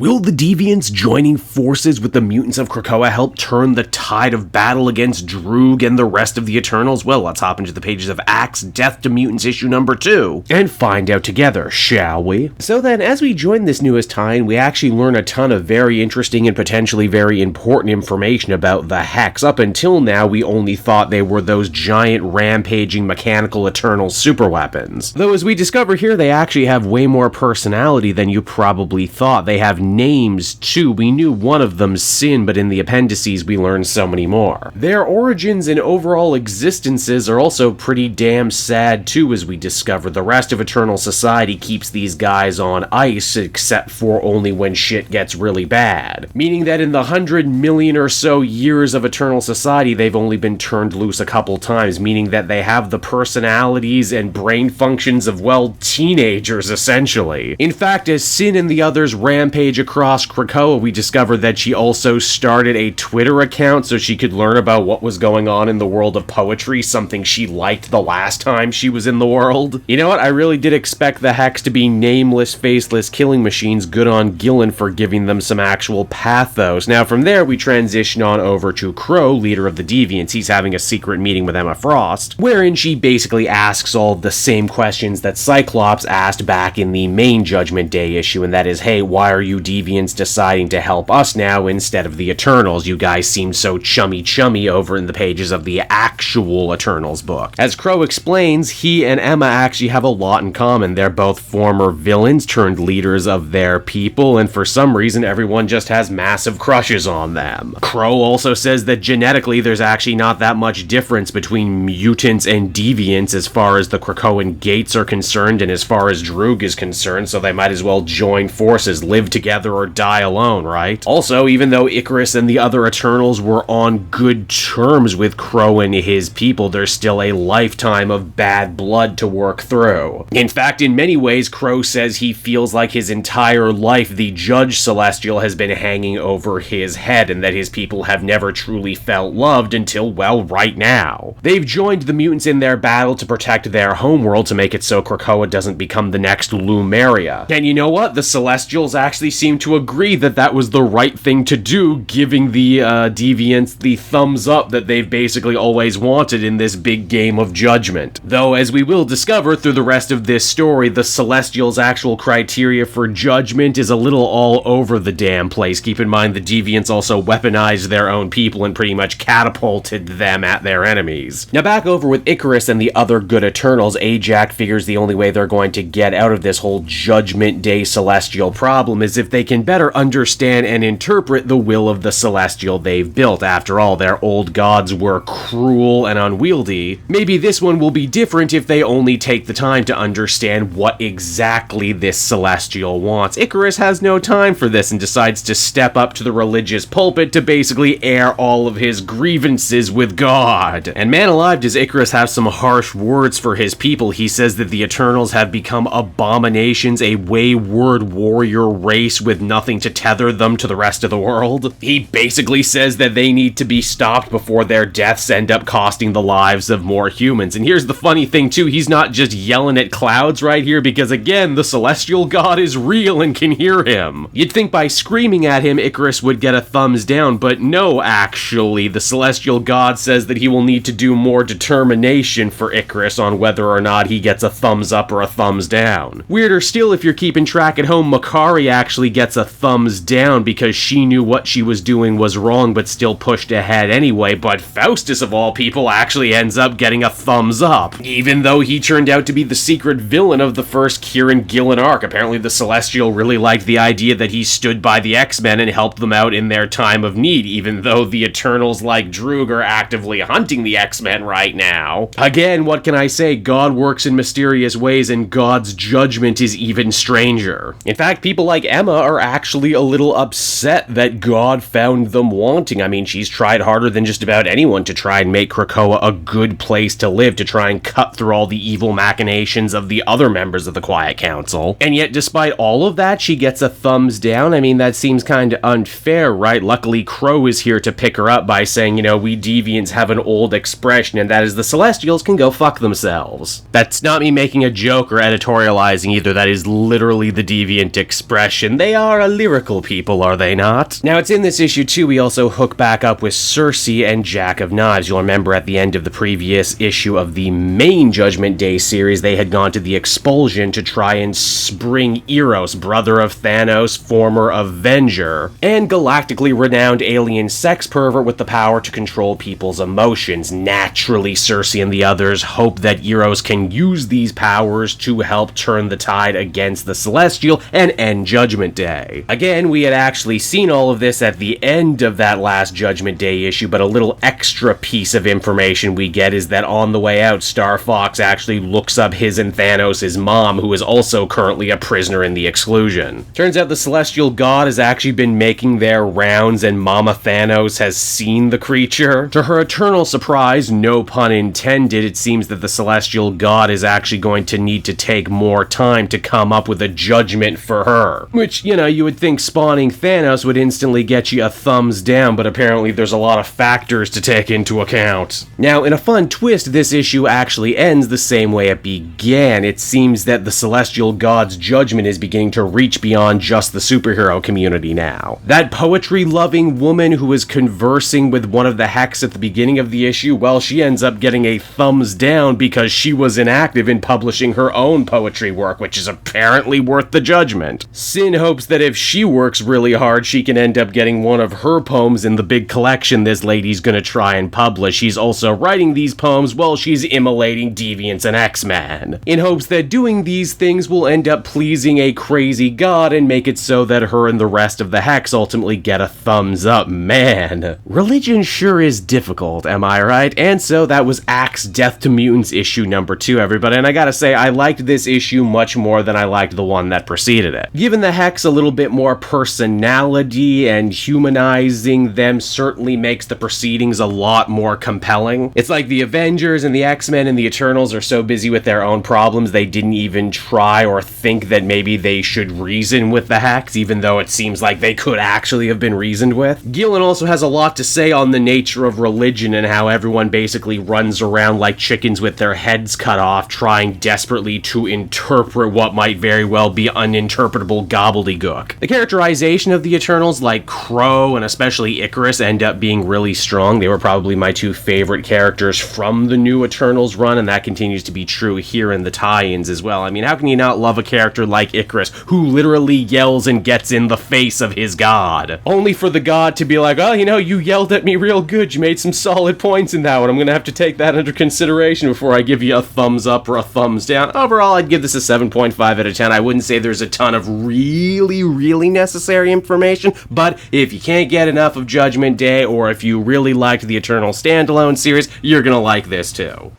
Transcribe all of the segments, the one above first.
Will the Deviants joining forces with the mutants of Krakoa help turn the tide of battle against Droog and the rest of the Eternals? Well, let's hop into the pages of A.X.E Death To Mutants issue number 2 and find out together, shall we? So then, as we join this newest tie-in, we actually learn a ton of very interesting and potentially very important information about the Hex. Up until now, we only thought they were those giant rampaging mechanical Eternal superweapons. Though as we discover here, they actually have way more personality than you probably thought. They have names too. We knew one of them, Sin, but in the appendices we learned so many more. Their origins and overall existences are also pretty damn sad too, as we discover. The rest of Eternal Society keeps these guys on ice, except for only when shit gets really bad. Meaning that in the 100 million or so years of Eternal Society, they've only been turned loose a couple times, meaning that they have the personalities and brain functions of, well, teenagers, essentially. In fact, as Sin and the others rampage across Krakoa, we discover that she also started a Twitter account so she could learn about what was going on in the world of poetry, something she liked the last time she was in the world. You know what, I really did expect the Hex to be nameless, faceless killing machines. Good on Gillen for giving them some actual pathos. Now from there, we transition on over to Crow, leader of the Deviants. He's having a secret meeting with Emma Frost, wherein she basically asks all the same questions that Cyclops asked back in the main Judgment Day issue, and that is, hey, why are you Deviants deciding to help us now instead of the Eternals? You guys seem so chummy over in the pages of the actual Eternals book. As Crow explains, he and Emma actually have a lot in common. They're both former villains turned leaders of their people, and for some reason everyone just has massive crushes on them. Crow also says that genetically there's actually not that much difference between mutants and deviants as far as the Krakoan gates are concerned and as far as Droog is concerned, so they might as well join forces, live together or die alone, right? Also, even though A.X.E and the other Eternals were on good terms with Crow and his people, there's still a lifetime of bad blood to work through. In fact, in many ways, Crow says he feels like his entire life the Judge Celestial has been hanging over his head, and that his people have never truly felt loved until, well, right now. They've joined the mutants in their battle to protect their homeworld, to make it so Krakoa doesn't become the next Lumeria. And you know what? The Celestials actually seem to agree that that was the right thing to do, giving the Deviants the thumbs up that they've basically always wanted in this big game of Judgment. Though, as we will discover through the rest of this story, the Celestials' actual criteria for Judgment is a little all over the damn place. Keep in mind the Deviants also weaponized their own people and pretty much catapulted them at their enemies. Now back over with A.X.E and the other good Eternals, Ajax figures the only way they're going to get out of this whole Judgment Day Celestial problem is if they can better understand and interpret the will of the Celestial they've built. After all, their old gods were cruel and unwieldy. Maybe this one will be different if they only take the time to understand what exactly this Celestial wants. A.X.E has no time for this and decides to step up to the religious pulpit to basically air all of his grievances with God. And man alive, does A.X.E have some harsh words for his people. He says that the Eternals have become abominations, a wayward warrior race with nothing to tether them to the rest of the world. He basically says that they need to be stopped before their deaths end up costing the lives of more humans. And here's the funny thing too, he's not just yelling at clouds right here, because again, the Celestial God is real and can hear him. You'd think by screaming at him, A.X.E would get a thumbs down, but no, actually, the Celestial God says that he will need to do more determination for A.X.E on whether or not he gets a thumbs up or a thumbs down. Weirder still, if you're keeping track at home, Makari actually gets a thumbs down because she knew what she was doing was wrong but still pushed ahead anyway, but Faustus of all people actually ends up getting a thumbs up, even though he turned out to be the secret villain of the first Kieran Gillen arc. Apparently the Celestial really liked the idea that he stood by the X-Men and helped them out in their time of need, even though the Eternals like Droog are actively hunting the X-Men right now. Again, what can I say? God works in mysterious ways, and God's judgment is even stranger. In fact, people like Emma are actually a little upset that God found them wanting. I mean, she's tried harder than just about anyone to try and make Krakoa a good place to live, to try and cut through all the evil machinations of the other members of the Quiet Council. And yet, despite all of that, she gets a thumbs down. I mean, that seems kind of unfair, right? Luckily, Crow is here to pick her up by saying, you know, we Deviants have an old expression, and that is the Celestials can go fuck themselves. That's not me making a joke or editorializing either. That is literally the Deviant expression. They are a lyrical people, are they not? Now, it's in this issue, too, we also hook back up with Cersei and Jack of Knives. You'll remember at the end of the previous issue of the main Judgment Day series, they had gone to the Expulsion to try and bring Eros, brother of Thanos, former Avenger, and galactically renowned alien sex pervert with the power to control people's emotions. Naturally, Cersei and the others hope that Eros can use these powers to help turn the tide against the Celestial and end Judgment Day. Again, we had actually seen all of this at the end of that last Judgment Day issue, but a little extra piece of information we get is that on the way out, Star Fox actually looks up his and Thanos' mom, who is also currently a prisoner in the Exclusion. Turns out the Celestial God has actually been making their rounds, and Mama Thanos has seen the creature. To her eternal surprise, no pun intended, it seems that the Celestial God is actually going to need to take more time to come up with a judgment for her. Which, you would think spawning Thanos would instantly get you a thumbs down, but apparently there's a lot of factors to take into account. Now, in a fun twist, this issue actually ends the same way it began. It seems that the Celestial God's judgment is beginning to reach beyond just the superhero community now. That poetry-loving woman who was conversing with one of the Hexes at the beginning of the issue, well, she ends up getting a thumbs down because she was inactive in publishing her own poetry work, which is apparently worth the judgment. Sin hopes that if she works really hard, she can end up getting one of her poems in the big collection this lady's gonna try and publish. She's also writing these poems while she's immolating deviants and X-Men, in hopes that doing these things will end up pleasing a crazy god and make it so that her and the rest of the Hex ultimately get a thumbs up. Man, religion sure is difficult, am I right? And so that was A.X.E Death To Mutants issue number 2, everybody, and I gotta say, I liked this issue much more than I liked the one that preceded it. Giving the Hex a little bit more personality and humanizing them certainly makes the proceedings a lot more compelling. It's like the Avengers and the X-Men and the Eternals are so busy with their own problems they didn't even try or think that maybe they should reason with the Hex, even though it seems like they could actually have been reasoned with. Gillen also has a lot to say on the nature of religion and how everyone basically runs around like chickens with their heads cut off, trying desperately to interpret what might very well be uninterpretable gobbledygook. The characterization of the Eternals, like Crow and especially Icarus, end up being really strong. They were probably my two favorite characters from the new Eternals run, and that continues to be true here in the tie-ins as well. I mean, how can you not love a character like Icarus, who literally yells and gets in the face of his god? Only for the god to be like, oh, you yelled at me real good, you made some solid points in that one, I'm gonna have to take that under consideration before I give you a thumbs up or a thumbs down. Overall, I'd give this a 7.5 out of 10. I wouldn't say there's a ton of really necessary information, but if you can't get enough of Judgment Day, or if you really liked the Eternal standalone series, you're gonna like this too.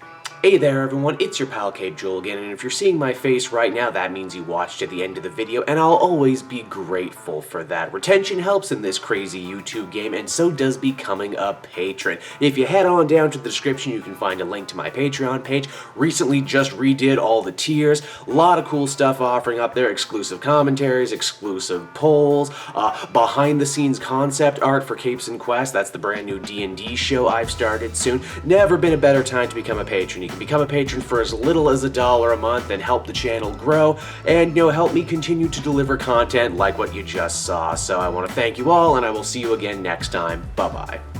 Hey there everyone, it's your pal Cape Joel again, and if you're seeing my face right now, that means you watched to the end of the video, and I'll always be grateful for that. Retention helps in this crazy YouTube game, and so does becoming a patron. If you head on down to the description, you can find a link to my Patreon page. Recently just redid all the tiers, a lot of cool stuff offering up there, exclusive commentaries, exclusive polls, behind the scenes concept art for Capes and Quest, that's the brand new D&D show I've started soon. Never been a better time to become a patron. You can become a patron for as little as $1 a month and help the channel grow and, help me continue to deliver content like what you just saw. So I want to thank you all, and I will see you again next time. Bye-bye.